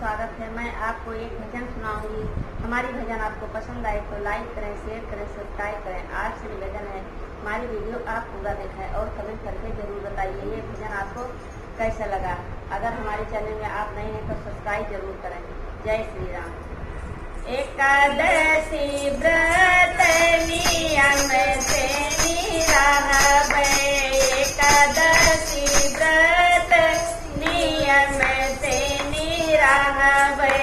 स्वागत है। मैं आपको एक भजन सुनाऊंगी। हमारी भजन आपको पसंद आए तो लाइक करें, शेयर करें, सब्सक्राइब करें। आपसे निवेदन है हमारी वीडियो आप पूरा देखें और कमेंट करके जरूर बताइए ये भजन आपको कैसा लगा। अगर हमारे चैनल में आप नए हैं तो सब्सक्राइब जरूर करें। जय श्री राम। एकादशी व्रत नियम से निराहबै, एकादशी व्रत नियम से निराहबै,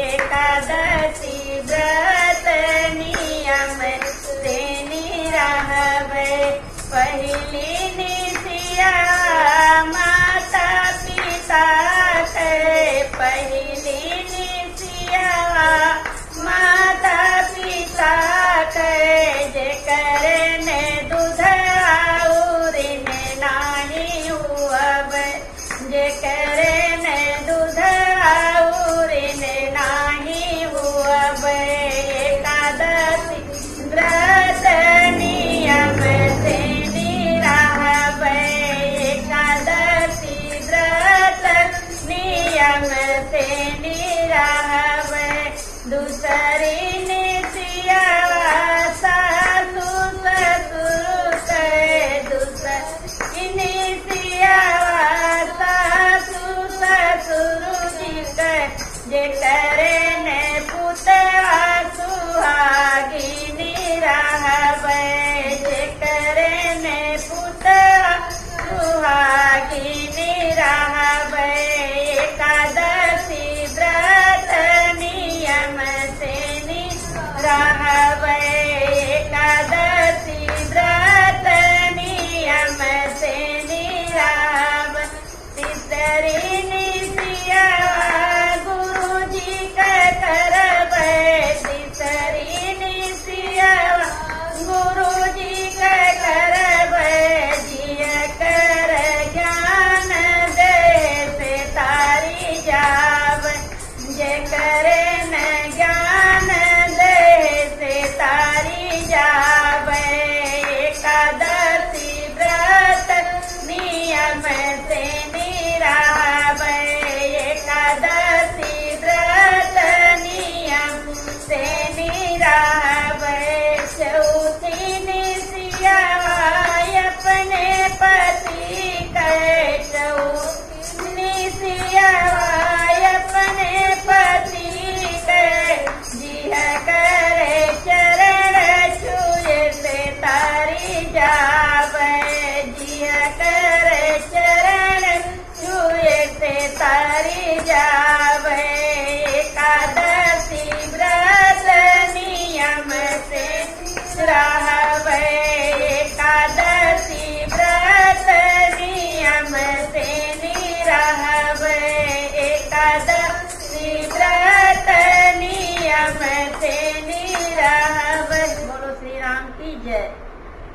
एकादशी व्रत नियम से निराहबै। पहली निशिया माता पिता के, पहली निशिया माता पिता के, जेकर ने दूध और ने नाही हुअब, जेकर ने दूध और ने नाही हुअब। एकादशी व्रत नियम से निराहबै, एकादशी व्रत नियम से निराहबै। दूसरी निशिया सासु ससुर के, दूसरी निशिया सासु ससुर जी के, जेकर ने पुतवा सुहागिनी रहबै, जेकर ने पुतवा सुहागिनी रहबै। एकादशी व्रत नियम से निराहबै, एकादशी व्रत नियम से निराहबै। तीसरी निशिया गुरु जी के करबै, तीसरी निशिया गुरु जी के करबै। जिय कर ज्ञान दे से तारी जाब, जेकर न ज्ञान दे से तारी जाब। एकादशी व्रत नियम से निराहबै, एकादशी व्रत नियम से निराहबै। चौथी निशिया अपने पति के, चौथी निशिया अपने पति के, जिह करे चरण छुए से तारी जाबै, जिह करे चरण छुए से तारी जाबै। एकादशी व्रत नियम से निराहबै, एकादशी व्रत नियम से निराहबै, एकादशी व्रत नियम से निराहबै। बोलो श्री राम की जय।